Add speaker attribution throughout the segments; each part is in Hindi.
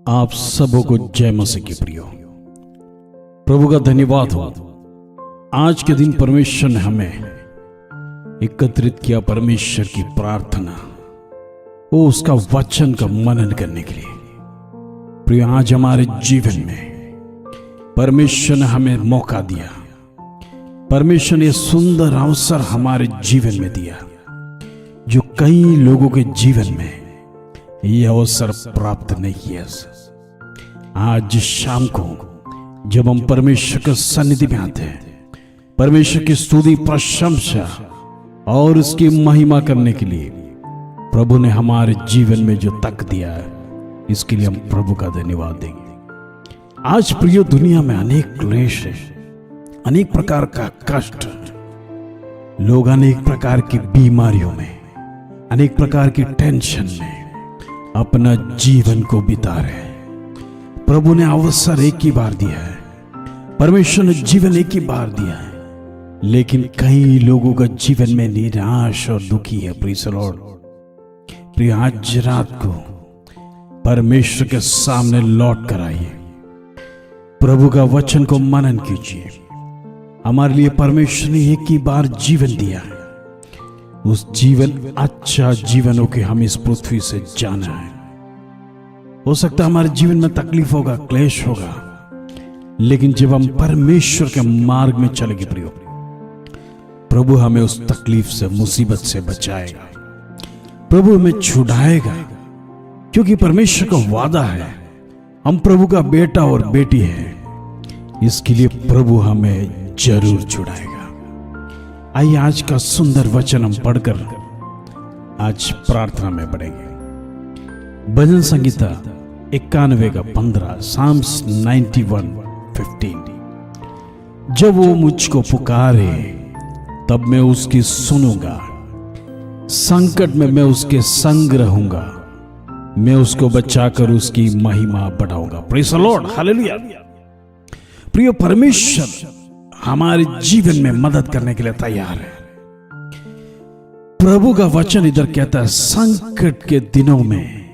Speaker 1: आप सबों को जय मसीह की प्रियो। प्रभु का धन्यवाद हो। आज के दिन परमेश्वर ने हमें एकत्रित किया परमेश्वर की प्रार्थना, वो उसका वचन का मनन करने के लिए। प्रिय, आज हमारे जीवन में परमेश्वर ने हमें मौका दिया, परमेश्वर ने सुंदर अवसर हमारे जीवन में दिया, जो कई लोगों के जीवन में यह अवसर प्राप्त नहीं किया। आज शाम को जब हम परमेश्वर के सन्निधि में आते हैं, परमेश्वर की स्तुति, प्रशंसा और उसकी महिमा करने के लिए प्रभु ने हमारे जीवन में जो तक दिया है, इसके लिए हम प्रभु का धन्यवाद देंगे। आज प्रियो, दुनिया में अनेक क्लेश है, अनेक प्रकार का कष्ट, लोग अनेक प्रकार की बीमारियों में, अनेक प्रकार की टेंशन में अपना जीवन को बिता रहे हैं। प्रभु ने अवसर एक ही बार दिया है, परमेश्वर ने जीवन एक ही बार दिया है, लेकिन कई लोगों का जीवन में निराश और दुखी है। Praise the Lord. प्रिय, आज रात को परमेश्वर के सामने लौट कर आइए, प्रभु का वचन को मनन कीजिए। हमारे लिए परमेश्वर ने एक ही बार जीवन दिया है, उस जीवन, अच्छा जीवन हो के हम इस पृथ्वी से जाना है। हो सकता है हमारे जीवन में तकलीफ होगा, क्लेश होगा, लेकिन जब हम परमेश्वर के मार्ग में चलेंगे प्रियो, प्रभु हमें उस तकलीफ से, मुसीबत से बचाएगा, प्रभु हमें छुड़ाएगा, क्योंकि परमेश्वर का वादा है, हम प्रभु का बेटा और बेटी है, इसके लिए प्रभु हमें जरूर छुड़ाएगा। आइए आज का सुंदर वचन हम पढ़कर आज प्रार्थना में बढ़ेंगे। भजन संगीता 91 का 15, साम्स 91:15। जब वो मुझको पुकारे तब मैं उसकी सुनूंगा, संकट में मैं उसके संग रहूंगा, मैं उसको बचाकर उसकी महिमा बढ़ाऊंगा। Praise the Lord, hallelujah. प्रिय, परमेश्वर हमारे जीवन में मदद करने के लिए तैयार है। प्रभु का वचन इधर कहता है, संकट के दिनों में,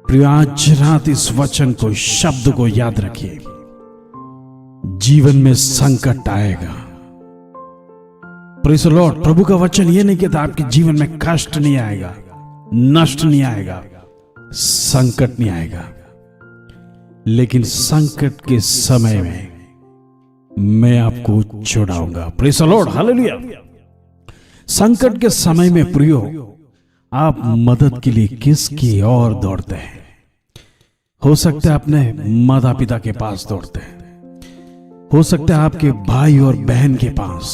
Speaker 1: प्रिय आज रात इस वचन को, शब्द को याद रखिए। जीवन में संकट आएगा। Praise the Lord. प्रभु का वचन ये नहीं कहता आपके जीवन में कष्ट नहीं आएगा, नष्ट नहीं आएगा, संकट नहीं आएगा, लेकिन संकट के समय में मैं आपको छुड़ाऊंगा। Praise the Lord, hallelujah. संकट के समय में प्रियो, आप मदद के लिए किसकी ओर दौड़ते हैं? हो सकता है अपने माता पिता के पास दौड़ते हैं, हो सकता है आपके भाई और बहन के पास,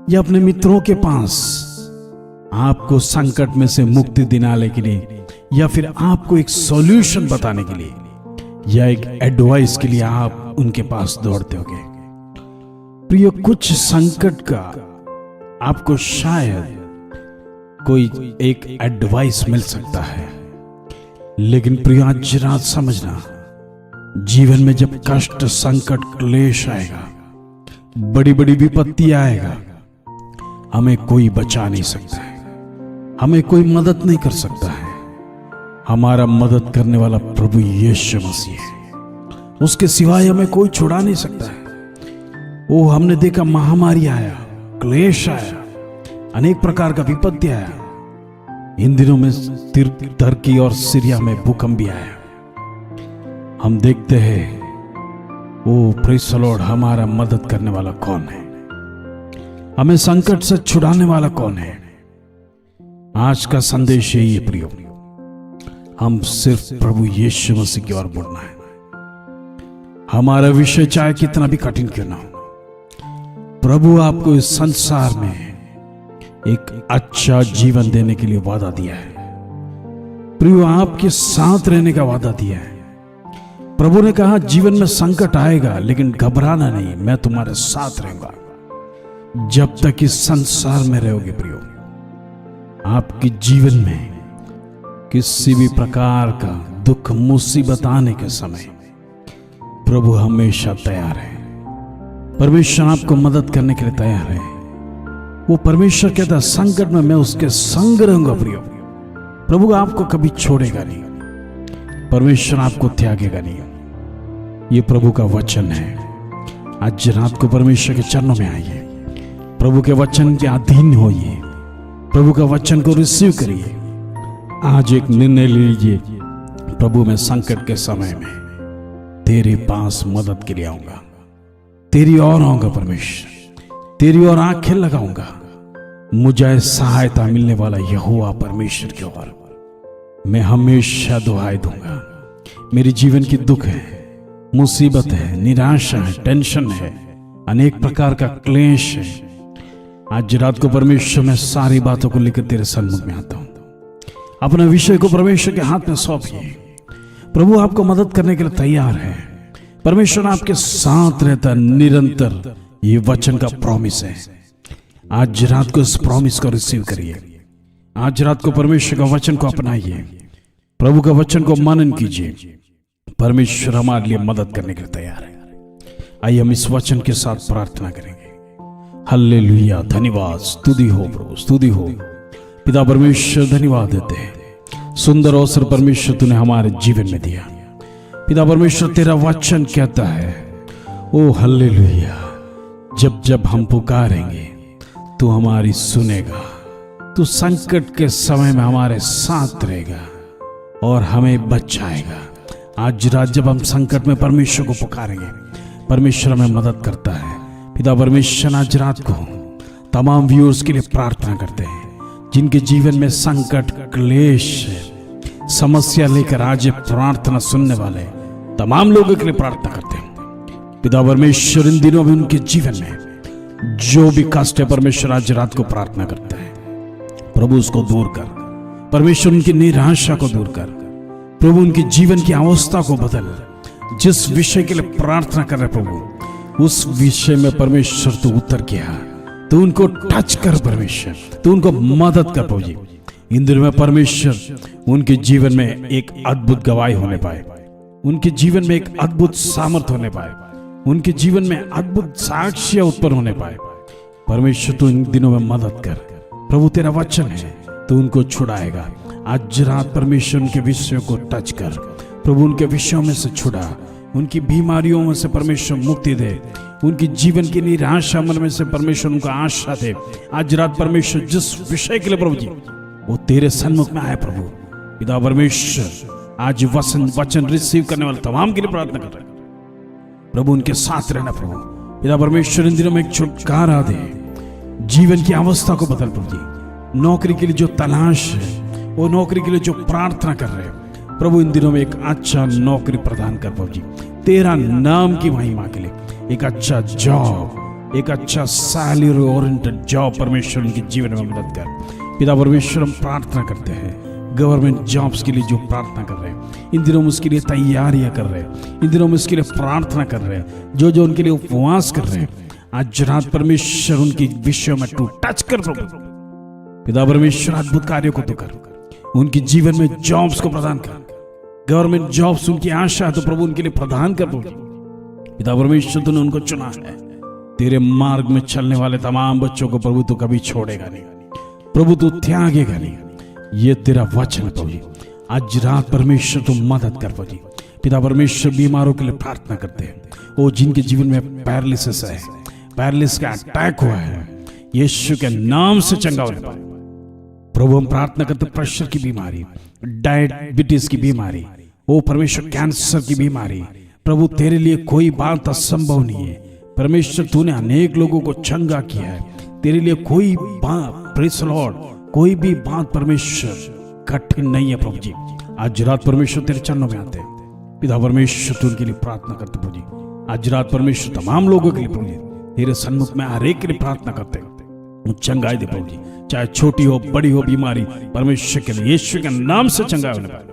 Speaker 1: या अपने मित्रों के पास, आपको संकट में से मुक्ति दिलाने के लिए, या फिर आपको एक सॉल्यूशन बताने के लिए, या एक एडवाइस के लिए आप उनके पास दौड़ते होगे। प्रिय, कुछ संकट का आपको शायद कोई एक एडवाइस मिल सकता है, लेकिन प्रिय आज रात समझना, जीवन में जब कष्ट, संकट, क्लेश आएगा, बड़ी बड़ी विपत्ति आएगा, हमें कोई बचा नहीं सकता है, हमें कोई मदद नहीं कर सकता है। हमारा मदद करने वाला प्रभु यीशु मसीह है, उसके सिवाय हमें कोई छुड़ा नहीं सकता है। वो हमने देखा, महामारी आया, क्लेश आया, अनेक प्रकार का विपत्ति आया। इन दिनों में तुर्की और सीरिया में भूकंप भी आया। हम देखते हैं, ओ प्रेज़ द लॉर्ड, हमारा मदद करने वाला कौन है? हमें संकट से छुड़ाने वाला कौन है? आज का संदेश यही है प्रियो, हम सिर्फ प्रभु यीशु मसीह की ओर बढ़ना है। हमारा विषय चाहे कितना भी कठिन क्यों ना हो, प्रभु आपको इस संसार में एक अच्छा जीवन देने के लिए वादा दिया है। प्रभु आपके साथ रहने का वादा दिया है। प्रभु ने कहा, जीवन में संकट आएगा, लेकिन घबराना नहीं, मैं तुम्हारे साथ रहूंगा जब तक इस संसार में रहोगे। प्रियो, आपके जीवन में किसी भी प्रकार का दुख, मुसीबत आने के समय प्रभु हमेशा तैयार है। परमेश्वर आपको मदद करने के लिए तैयार है। वो परमेश्वर कहता है, संकट में मैं उसके संग रहूंगा। प्रियो, प्रभु आपको कभी छोड़ेगा नहीं। परमेश्वर आपको त्यागेगा नहीं। ये प्रभु का वचन है। आज रात को परमेश्वर के चरणों में आइए, प्रभु के वचन के अधीन होइए, प्रभु का वचन को रिसीव करिए। आज एक निर्णय लीजिए, प्रभु मैं संकट के समय में तेरे पास मदद के लिए आऊंगा, तेरी ओर आऊंगा परमेश्वर, तेरी ओर आंखें लगाऊंगा। मुझे सहायता मिलने वाला यहोवा परमेश्वर की ओर मैं हमेशा दुहाई दूंगा। मेरे जीवन की दुख है, मुसीबत है, निराशा है, टेंशन है, अनेक प्रकार का क्लेश है। आज रात को परमेश्वर मैं सारी बातों को लेकर तेरे सन्मुख में आता हूं। अपने विषय को परमेश्वर के हाथ में सौंपिए। प्रभु आपको मदद करने के लिए तैयार है। परमेश्वर आपके साथ रहता निरंतर। ये वचन का प्रॉमिस है। आज रात को इस प्रॉमिस को रिसीव करिए। आज रात को परमेश्वर का वचन को अपनाइए, प्रभु का वचन को मनन कीजिए। परमेश्वर हमारे लिए मदद करने के लिए तैयार है। आइए हम इस वचन के साथ प्रार्थना करेंगे। हालेलुया। धन्यवाद, स्तुति हो प्रभु, स्तुति हो। पिता परमेश्वर धन्यवाद देते हैं। सुंदर अवसर परमेश्वर तूने हमारे जीवन में दिया। पिता परमेश्वर तेरा वचन कहता है, ओ हालेलुया, जब जब हम पुकारेंगे तू हमारी सुनेगा। तू संकट के समय में हमारे साथ रहेगा और हमें बचाएगा। आज रात जब हम संकट में परमेश्वर को पुकारेंगे, परमेश्वर हमें मदद करता है। पिता परमेश्वर आज रात को तमाम व्यूअर्स के लिए प्रार्थना करते हैं जिनके जीवन में संकट, क्लेश, समस्या लेकर आज प्रार्थना सुनने वाले तमाम लोगों के लिए प्रार्थना करते हैं। पिता परमेश्वर इन दिनों में उनके जीवन में जो भी कष्ट है, परमेश्वर आज रात को प्रार्थना करता है, प्रभु उसको दूर कर। परमेश्वर उनकी निराशा को दूर कर। प्रभु उनकी जीवन की अवस्था को बदल। जिस विषय के लिए प्रार्थना कर रहे प्रभु, उस विषय में परमेश्वर तू उत्तर किया। तू उनको टच कर परमेश्वर, तू उनको मदद कर प्रभु जी। इन दिनों में परमेश्वर उनके जीवन में एक अद्भुत गवाही होने पाए, उनके जीवन में एक अद्भुत सामर्थ होने पाए, उनके जीवन में अद्भुत साक्ष्य उत्पन्न होने पाए। परमेश्वर तू इन दिनों में मदद कर। प्रभु तेरा वचन है, तू उनको छुड़ाएगा। आज रात परमेश्वर उनके विषयों को टच कर। प्रभु उनके विषयों में से छुड़ा, उनकी बीमारियों में से परमेश्वर मुक्ति दे, उनकी जीवन की निराशा मन में से परमेश्वर उनको आशा दे। आज रात परमेश्वर जिस विषय के लिए प्रभु जी वो तेरे सन्मुख में आए प्रभु पिता परमेश्वर, आज वचन रिसीव करने वाले तमाम के लिए प्रार्थना कर रहे हैं। प्रभु उनके साथ रहना प्रभु पिता परमेश्वर। इन दिनों में एक छुटकारा दे, जीवन की अवस्था को बदल प्रभु जी। नौकरी के लिए जो तलाश है, वो नौकरी के लिए जो प्रार्थना कर रहे हैं प्रभु, इन दिनों में एक अच्छा नौकरी प्रदान कर प्रभु जी। तेरा नाम की महिमा के लिए एक अच्छा जॉब, एक अच्छा सैलरी ओरिएंटेड जॉब परमेश्वर उनके जीवन में मदद कर। पिता परमेश्वर हम प्रार्थना करते हैं गवर्नमेंट जॉब्स के लिए जो प्रार्थना कर रहे हैं, इन दिनों में उसके लिए तैयारियां कर रहे हैं, इन दिनों में उसके लिए प्रार्थना कर रहे हैं, जो उनके लिए उपवास कर रहे हैं। आज रात परमेश्वर उनकी विषयों में टू टच कर प्रभु पिता परमेश्वर। अद्भुत कार्यों को तू कर, उनके जीवन में जॉब्स को प्रदान कर। गवर्नमेंट जॉब्स उनकी आशा है तो प्रभु उनके लिए प्रदान कर प्रभु पिता परमेश्वर। तूने उनको चुना है। तेरे मार्ग में चलने वाले तमाम बच्चों को प्रभु तू कभी छोड़ेगा नहीं, प्रभु तू त्यागेगा नहीं। ये तेरा वचन है प्रभु जी। आज रात परमेश्वर तू मदद कर प्रभु जी। पिता परमेश्वर बीमारों के लिए प्रार्थना करते हैं, वो जिनके जीवन में पैरालिसिस है, पैरालिसिस का अटैक हुआ है, यीशु के नाम से चंगा होने पाए प्रभु। हम प्रार्थना करते प्रेशर की बीमारी, डायबिटीज की बीमारी, वो परमेश्वर कैंसर की बीमारी, प्रभु तेरे लिए कोई बात असंभव नहीं है परमेश्वर। तूने अनेक लोगों को चंगा किया है, तेरे लिए कोई बात, प्रेज़ द लॉर्ड, कोई भी बात परमेश्वर कठिन नहीं है प्रभु जी। आज रात परमेश्वर तेरे चरणों में आते हैं पिता परमेश्वर, तू उनके लिए प्रार्थना करते प्रभु जी। आज रात परमेश्वर तमाम लोगों के लिए प्रभु जी तेरे सन्मुख में हर एक के लिए प्रार्थना करते हैं, चंगाई दे प्रभु जी। चाहे छोटी हो बड़ी हो बीमारी, परमेश्वर के लिए यीशु के नाम से चंगाई होने पाए।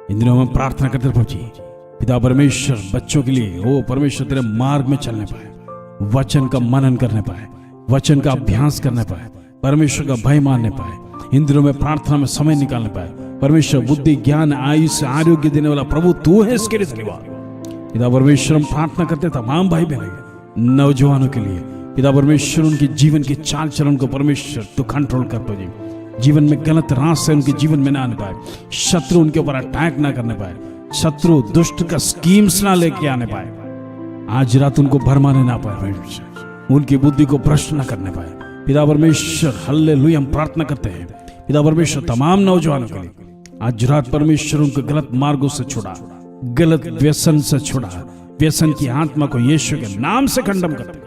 Speaker 1: इन दिनों में प्रार्थना करते प्रभु जी पिता परमेश्वर, बच्चों के लिए वो परमेश्वर तेरे मार्ग में चलने पाए, वचन का मनन करने पाए, वचन का अभ्यास करने पाए, परमेश्वर का भय मानने पाए। इन दिनों में प्रार्थना में समय निकालने पाए परमेश्वर। बुद्धि, ज्ञान, आयुष, आरोग्य देने वाला प्रभु तू है, इसके लिए धन्यवाद पिता परमेश्वर। हम प्रार्थना करते तमाम भाई बहन नौजवानों के लिए पिता परमेश्वर, उनके जीवन के चाल चलन को परमेश्वर तू कंट्रोल कर पाए। जीवन में गलत रास्ते उनके जीवन में ना आने पाए, शत्रु उनके ऊपर अटैक ना करने पाए शत्रु दुष्ट का स्कीम्स ना लेके आने पाए। आज रात उनको भरमाने ना पाए परमेश्वर, उनकी बुद्धि को भ्रष्ट ना करने पाए। पिता परमेश्वर हालेलुया, हम प्रार्थना करते हैं पिता परमेश्वर तमाम नौजवानों के लिए आज रात परमेश्वर उनको गलत मार्गों से छुड़ा, गलत व्यसन से छुड़ा, व्यसन की आत्मा को यीशु के नाम से खंडन करते।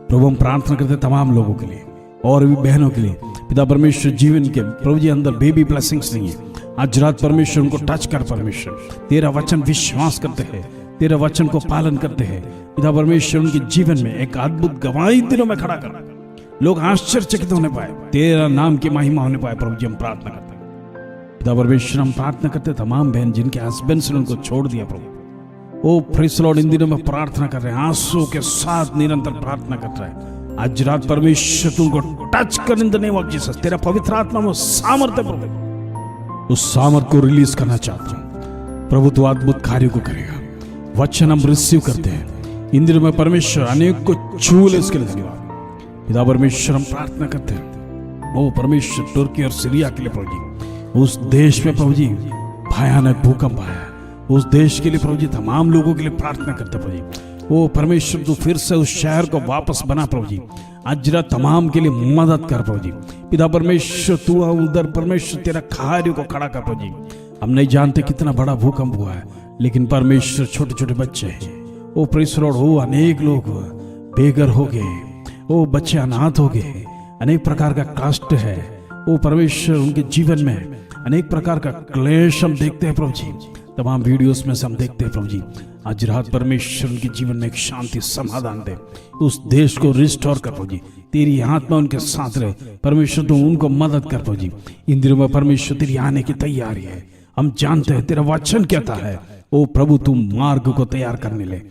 Speaker 1: प्रभु हम प्रार्थना करते तमाम लोगों के लिए और भी बहनों के लिए पिता परमेश्वर जीवन के प्रभु जी अंदर बेबी ब्लेसिंग्स नहीं है। आज रात परमेश्वर उनको टच कर परमेश्वर, तेरा वचन विश्वास करते हैं, तेरे वचन को पालन करते हैं पिता परमेश्वर, उनके जीवन में एक अद्भुत गवाही दिनों में खड़ा कर, लोग आश्चर्यचकित होने पाए, तेरा नाम की महिमा होने पाए। प्रभु जी हम प्रार्थना करते हैं पिता परमेश्वर, हम प्रार्थना करते तमाम बहन जिनके हस्बैंड ने उनको छोड़ दिया प्रभु, ओ प्रेज़ लॉर्ड, इन दिनों में प्रार्थना कर रहे हैं, आंसू के साथ निरंतर प्रार्थना कर रहे हैं। आज रात परमेश्वर तुमको टच कर in the name of Jesus, तेरा पवित्र आत्मा में सामर्थ्य प्रभु, उस सामर्थ्य को रिलीज करना चाहता हूं प्रभु, तो अद्भुत कार्यों को करेगा। वचन हम रिसीव करते हैं इन दिनों में परमेश्वर, अनेक को छू ले इसके लिए धन्यवाद पिता परमेश्वर। हम प्रार्थना करते हैं ओ परमेश्वर तुर्की और सीरिया के लिए प्रभु जी, उस देश में प्रभु जी भयानक भूकंप आया, उस देश के लिए प्रभु जी तमाम लोगों के लिए प्रार्थना करते प्रभु जी, ओ परमेश्वर तू फिर से उस शहर को वापस बना प्रभु जी, आज रात तमाम के लिए मदद कर प्रभु जी पिता परमेश्वर, तू उधर परमेश्वर तेरा कार्य को खड़ा कर प्रभु जी। हम नहीं जानते कितना बड़ा भूकंप हुआ है, लेकिन परमेश्वर छोटे छोटे बच्चे हैं ओ प्रेज़ लॉर्ड, ओ अनेक लोग बेघर हो गए, ओ बच्चे अनाथ हो गए, अनेक प्रकार का कष्ट है ओ परमेश्वर, उनके जीवन में अनेक प्रकार का क्लेश हम देखते हैं प्रभु जी, तमाम वीडियोस में से हम देखते हैं प्रभु जी। आज रात परमेश्वर उनके जीवन में एक शांति समाधान दे, उस देश को रिस्टोर कर प्रभु जी, तेरी आत्मा उनके साथ रहे परमेश्वर, तू उनको मदद कर प्रभु जी। इन दिनों में परमेश्वर तेरी आने की तैयारी है, हम जानते हैं तेरा वचन कहता है ओ प्रभु तू मार्ग को तैयार करने ले।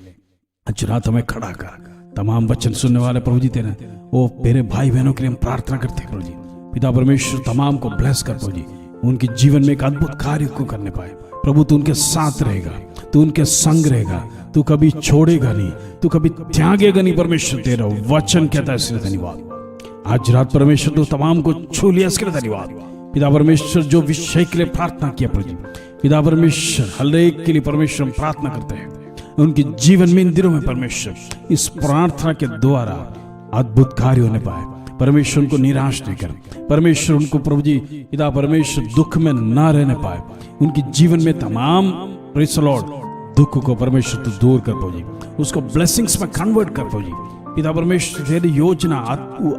Speaker 1: आज रात हमें खड़ा कर, तमाम वचन सुनने वाले प्रभु जी तेरे ओ मेरे भाई बहनों के लिए हम प्रार्थना करते हैं प्रभु जी, पिता परमेश्वर तमाम को ब्लेस कर प्रभु जी, उनके जीवन में एक अद्भुत कार्य को करने पाए प्रभु, तू उनके साथ रहेगा, तू उनके संग रहेगा, तू कभी छोड़ेगा नहीं, तू कभी त्यागेगा नहीं परमेश्वर, तेरा वचन कहता है इसलिए धन्यवाद। आज रात परमेश्वर तू तमाम को छू लिया इसके लिए धन्यवाद पिता परमेश्वर। जो विषय के लिए प्रार्थना किया प्रभु जी पिता परमेश्वर, हर एक के लिए परमेश्वर हम प्रार्थना करते हैं, उनके जीवन में इन दिनों में परमेश्वर इस प्रार्थना के द्वारा अद्भुत कार्य होने पाए परमेश्वर, उनको निराश नहीं कर परमेश्वर, उनको प्रभु जी पिता परमेश्वर दुख में ना रहने पाए, उनके जीवन में तमाम प्रेज़ लॉर्ड दुख को परमेश्वर तू दूर कर प्रभु जी, उसको ब्लेसिंग्स में कन्वर्ट कर प्रभु जी पिता परमेश्वर। तेरी योजना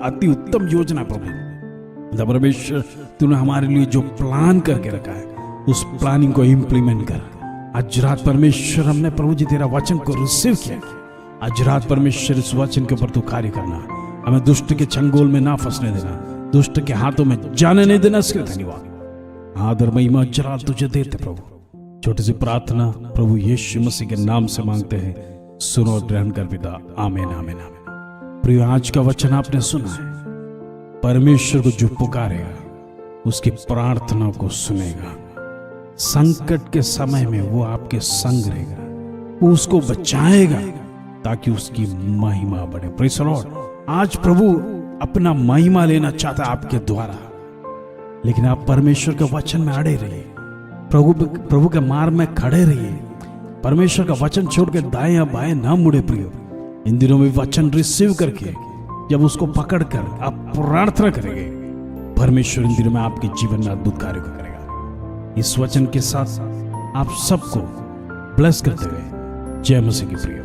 Speaker 1: अति उत्तम योजना प्रभु पिता परमेश्वर, तूने हमारे लिए जो प्लान करके रखा है उस प्लानिंग को इम्प्लीमेंट कर। आज रात परमेश्वर हमने प्रभु जी तेरा वचन को रिसीव किया, आज रात परमेश्वर इस वचन के ऊपर तू कार्य करना, हमें दुष्ट के चंगुल में ना फंसने देना, दुष्ट के हाथों में जाने नहीं देना, इसके लिए धन्यवाद। आदर महिमा जलाल तुझे देते प्रभु। छोटी सी प्रार्थना प्रभु यीशु मसीह के नाम से मांगते हैं, सुनो और ग्रहण कर पिता, आमीन आमीन आमीन। प्रिय आज का वचन आपने सुना है, परमेश्वर को जो पुकारेगा उसकी प्रार्थना को सुनेगा, संकट के समय में वो आपके संग रहेगा, वो उसको बचाएगा ताकि उसकी महिमा बढ़े। प्रेज़ लॉर्ड, आज प्रभु अपना महिमा लेना चाहता है आपके द्वारा, लेकिन आप परमेश्वर के वचन में अड़े रहिए, प्रभु के मार्ग में खड़े रहिए, परमेश्वर का वचन छोड़ के दाएं या बाएं ना मुड़े। प्रियो, इन दिनों में वचन रिसीव करके जब उसको पकड़कर आप प्रार्थना करेंगे, परमेश्वर इन दिनों में आपके जीवन में अद्भुत कार्य को करेगा। इस वचन के साथ आप सबको ब्लेस करते हुए जय मसीह की प्रिय।